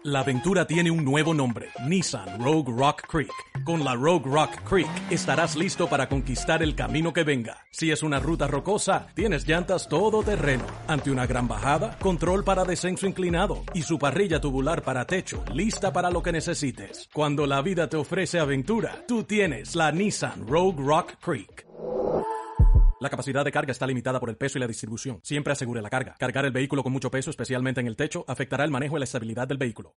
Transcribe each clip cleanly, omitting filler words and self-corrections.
La aventura tiene un nuevo nombre, Nissan Rogue Rock Creek. Con la Rogue Rock Creek estarás listo para conquistar el camino que venga. Si es una ruta rocosa, tienes llantas todoterreno. Ante una gran bajada, control para descenso inclinado y su parrilla tubular para techo, lista para lo que necesites. Cuando la vida te ofrece aventura, tú tienes la Nissan Rogue Rock Creek. La capacidad de carga está limitada por el peso y la distribución. Siempre asegure la carga. Cargar el vehículo con mucho peso, especialmente en el techo, afectará el manejo y la estabilidad del vehículo.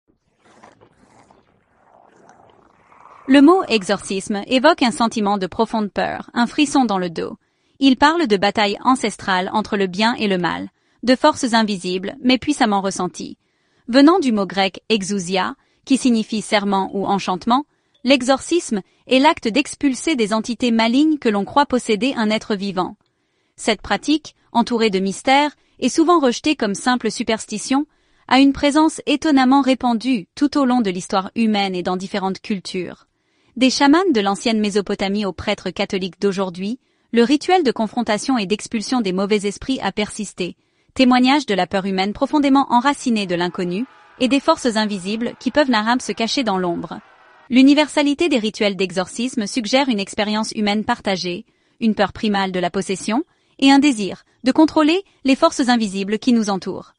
Le mot exorcisme évoque un sentiment de profonde peur, un frisson dans le dos. Il parle de bataille ancestrale entre le bien et le mal, de forces invisibles mais puissamment ressenties. Venant du mot grec exousia, qui signifie serment ou enchantement, l'exorcisme est l'acte d'expulser des entités malignes que l'on croit posséder un être vivant. Cette pratique, entourée de mystères, et souvent rejetée comme simple superstition, a une présence étonnamment répandue tout au long de l'histoire humaine et dans différentes cultures. Des chamans de l'ancienne Mésopotamie aux prêtres catholiques d'aujourd'hui, le rituel de confrontation et d'expulsion des mauvais esprits a persisté, témoignage de la peur humaine profondément enracinée de l'inconnu et des forces invisibles qui peuvent se cacher dans l'ombre. L'universalité des rituels d'exorcisme suggère une expérience humaine partagée, une peur primale de la possession et un désir de contrôler les forces invisibles qui nous entourent.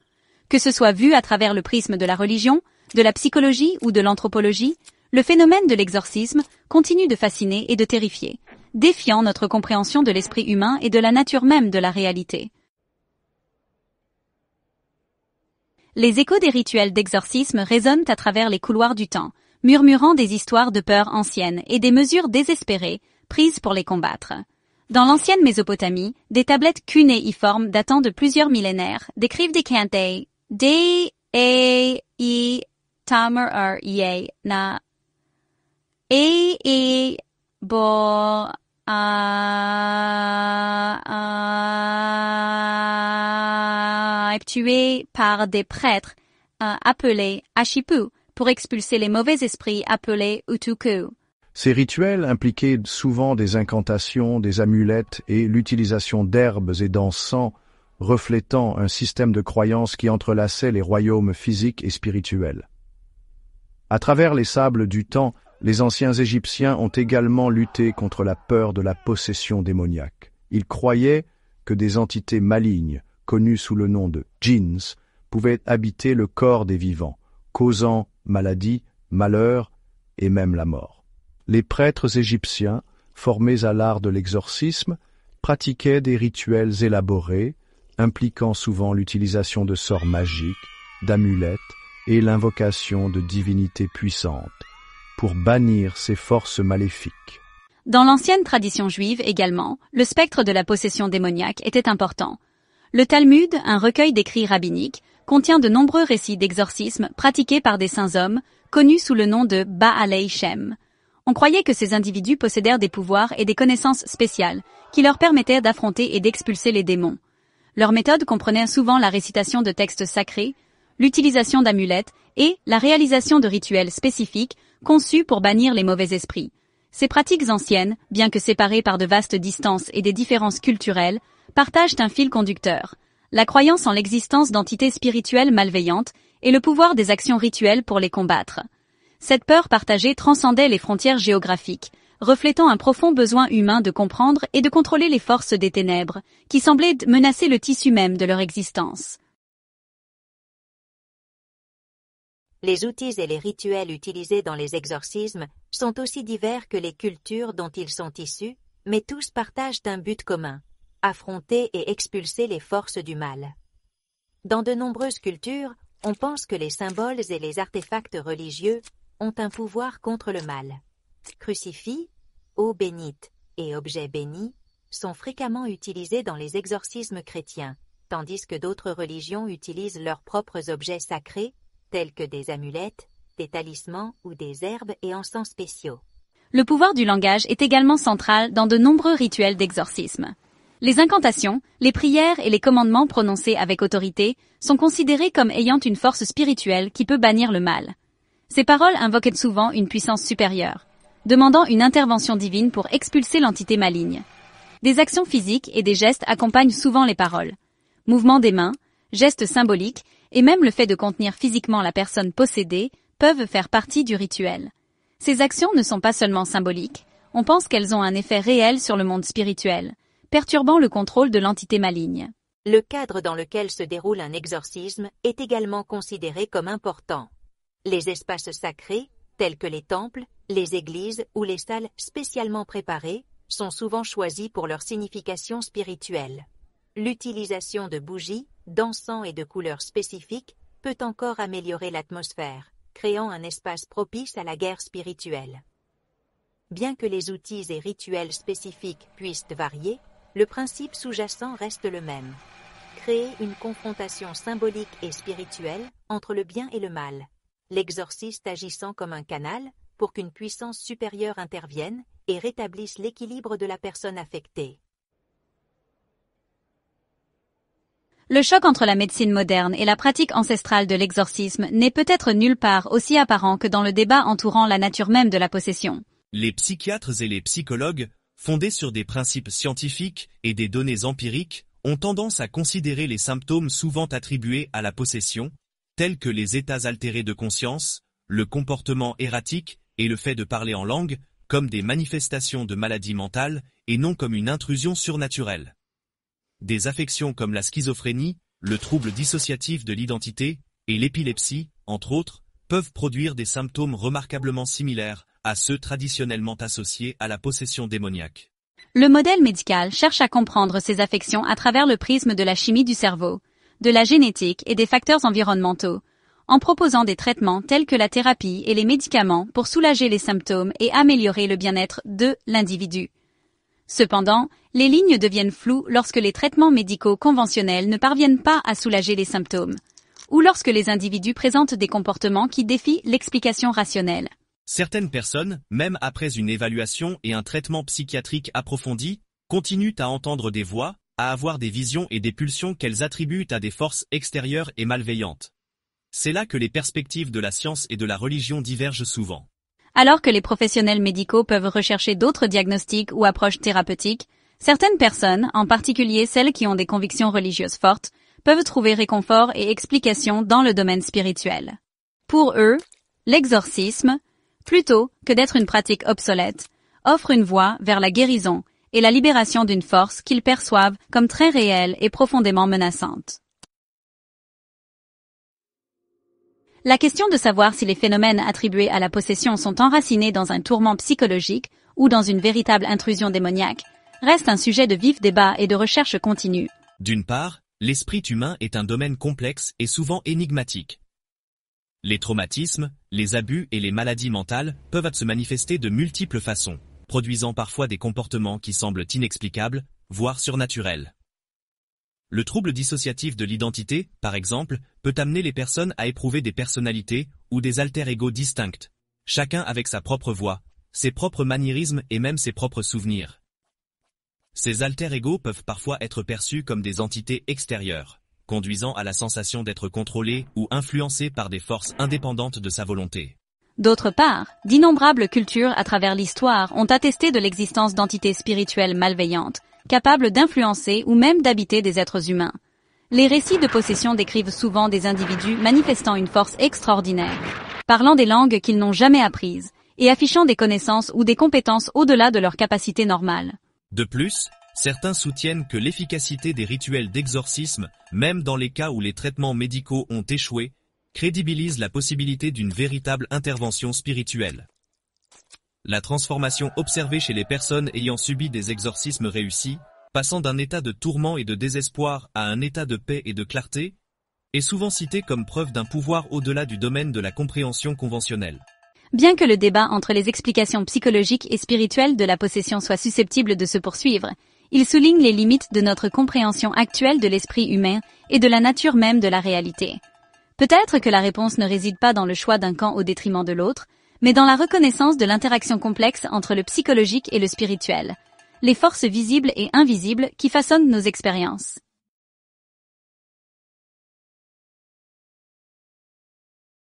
Que ce soit vu à travers le prisme de la religion, de la psychologie ou de l'anthropologie, le phénomène de l'exorcisme continue de fasciner et de terrifier, défiant notre compréhension de l'esprit humain et de la nature même de la réalité. Les échos des rituels d'exorcisme résonnent à travers les couloirs du temps, murmurant des histoires de peur anciennes et des mesures désespérées prises pour les combattre. Dans l'ancienne Mésopotamie, des tablettes cunéiformes datant de plusieurs millénaires décrivent des cantés, des tamer na bo tués par des prêtres appelés Ashipu, pour expulser les mauvais esprits appelés Utuku. Ces rituels impliquaient souvent des incantations, des amulettes et l'utilisation d'herbes et d'encens, reflétant un système de croyances qui entrelaçait les royaumes physiques et spirituels. À travers les sables du temps, les anciens Égyptiens ont également lutté contre la peur de la possession démoniaque. Ils croyaient que des entités malignes, connues sous le nom de djinns, pouvaient habiter le corps des vivants, causant maladie, malheur et même la mort. Les prêtres égyptiens, formés à l'art de l'exorcisme, pratiquaient des rituels élaborés, impliquant souvent l'utilisation de sorts magiques, d'amulettes et l'invocation de divinités puissantes, pour bannir ces forces maléfiques. Dans l'ancienne tradition juive également, le spectre de la possession démoniaque était important. Le Talmud, un recueil d'écrits rabbiniques, contient de nombreux récits d'exorcisme pratiqués par des saints hommes, connus sous le nom de Baalei Shem. On croyait que ces individus possédèrent des pouvoirs et des connaissances spéciales, qui leur permettaient d'affronter et d'expulser les démons. Leur méthode comprenait souvent la récitation de textes sacrés, l'utilisation d'amulettes et la réalisation de rituels spécifiques conçus pour bannir les mauvais esprits. Ces pratiques anciennes, bien que séparées par de vastes distances et des différences culturelles, partagent un fil conducteur, la croyance en l'existence d'entités spirituelles malveillantes et le pouvoir des actions rituelles pour les combattre. Cette peur partagée transcendait les frontières géographiques, reflétant un profond besoin humain de comprendre et de contrôler les forces des ténèbres, qui semblaient menacer le tissu même de leur existence. Les outils et les rituels utilisés dans les exorcismes sont aussi divers que les cultures dont ils sont issus, mais tous partagent un but commun: affronter et expulser les forces du mal. Dans de nombreuses cultures, on pense que les symboles et les artefacts religieux ont un pouvoir contre le mal. Crucifix, eau bénite et objets bénis sont fréquemment utilisés dans les exorcismes chrétiens, tandis que d'autres religions utilisent leurs propres objets sacrés, tels que des amulettes, des talismans ou des herbes et encens spéciaux. Le pouvoir du langage est également central dans de nombreux rituels d'exorcisme. Les incantations, les prières et les commandements prononcés avec autorité sont considérés comme ayant une force spirituelle qui peut bannir le mal. Ces paroles invoquent souvent une puissance supérieure, demandant une intervention divine pour expulser l'entité maligne. Des actions physiques et des gestes accompagnent souvent les paroles. Mouvements des mains, gestes symboliques et même le fait de contenir physiquement la personne possédée peuvent faire partie du rituel. Ces actions ne sont pas seulement symboliques, on pense qu'elles ont un effet réel sur le monde spirituel, perturbant le contrôle de l'entité maligne. Le cadre dans lequel se déroule un exorcisme est également considéré comme important. Les espaces sacrés, tels que les temples, les églises ou les salles spécialement préparées, sont souvent choisis pour leur signification spirituelle. L'utilisation de bougies, d'encens et de couleurs spécifiques peut encore améliorer l'atmosphère, créant un espace propice à la guerre spirituelle. Bien que les outils et rituels spécifiques puissent varier, le principe sous-jacent reste le même. Créer une confrontation symbolique et spirituelle entre le bien et le mal, l'exorciste agissant comme un canal pour qu'une puissance supérieure intervienne et rétablisse l'équilibre de la personne affectée. Le choc entre la médecine moderne et la pratique ancestrale de l'exorcisme n'est peut-être nulle part aussi apparent que dans le débat entourant la nature même de la possession. Les psychiatres et les psychologues, fondés sur des principes scientifiques et des données empiriques, ont tendance à considérer les symptômes souvent attribués à la possession, tels que les états altérés de conscience, le comportement erratique et le fait de parler en langue, comme des manifestations de maladie mentale et non comme une intrusion surnaturelle. Des affections comme la schizophrénie, le trouble dissociatif de l'identité et l'épilepsie, entre autres, peuvent produire des symptômes remarquablement similaires à ceux traditionnellement associés à la possession démoniaque. Le modèle médical cherche à comprendre ces affections à travers le prisme de la chimie du cerveau, de la génétique et des facteurs environnementaux, en proposant des traitements tels que la thérapie et les médicaments pour soulager les symptômes et améliorer le bien-être de l'individu. Cependant, les lignes deviennent floues lorsque les traitements médicaux conventionnels ne parviennent pas à soulager les symptômes, ou lorsque les individus présentent des comportements qui défient l'explication rationnelle. Certaines personnes, même après une évaluation et un traitement psychiatrique approfondi, continuent à entendre des voix, à avoir des visions et des pulsions qu'elles attribuent à des forces extérieures et malveillantes. C'est là que les perspectives de la science et de la religion divergent souvent. Alors que les professionnels médicaux peuvent rechercher d'autres diagnostics ou approches thérapeutiques, certaines personnes, en particulier celles qui ont des convictions religieuses fortes, peuvent trouver réconfort et explication dans le domaine spirituel. Pour eux, l'exorcisme, plutôt que d'être une pratique obsolète, offre une voie vers la guérison et la libération d'une force qu'ils perçoivent comme très réelle et profondément menaçante. La question de savoir si les phénomènes attribués à la possession sont enracinés dans un tourment psychologique ou dans une véritable intrusion démoniaque reste un sujet de vif débat et de recherche continue. D'une part, l'esprit humain est un domaine complexe et souvent énigmatique. Les traumatismes, les abus et les maladies mentales peuvent se manifester de multiples façons, produisant parfois des comportements qui semblent inexplicables, voire surnaturels. Le trouble dissociatif de l'identité, par exemple, peut amener les personnes à éprouver des personnalités ou des alter-ego distincts, chacun avec sa propre voix, ses propres maniérismes et même ses propres souvenirs. Ces alter-ego peuvent parfois être perçus comme des entités extérieures, conduisant à la sensation d'être contrôlé ou influencé par des forces indépendantes de sa volonté. D'autre part, d'innombrables cultures à travers l'histoire ont attesté de l'existence d'entités spirituelles malveillantes, capables d'influencer ou même d'habiter des êtres humains. Les récits de possession décrivent souvent des individus manifestant une force extraordinaire, parlant des langues qu'ils n'ont jamais apprises, et affichant des connaissances ou des compétences au-delà de leurs capacités normales. De plus, certains soutiennent que l'efficacité des rituels d'exorcisme, même dans les cas où les traitements médicaux ont échoué, crédibilise la possibilité d'une véritable intervention spirituelle. La transformation observée chez les personnes ayant subi des exorcismes réussis, passant d'un état de tourment et de désespoir à un état de paix et de clarté, est souvent citée comme preuve d'un pouvoir au-delà du domaine de la compréhension conventionnelle. Bien que le débat entre les explications psychologiques et spirituelles de la possession soit susceptible de se poursuivre, il souligne les limites de notre compréhension actuelle de l'esprit humain et de la nature même de la réalité. Peut-être que la réponse ne réside pas dans le choix d'un camp au détriment de l'autre, mais dans la reconnaissance de l'interaction complexe entre le psychologique et le spirituel, les forces visibles et invisibles qui façonnent nos expériences.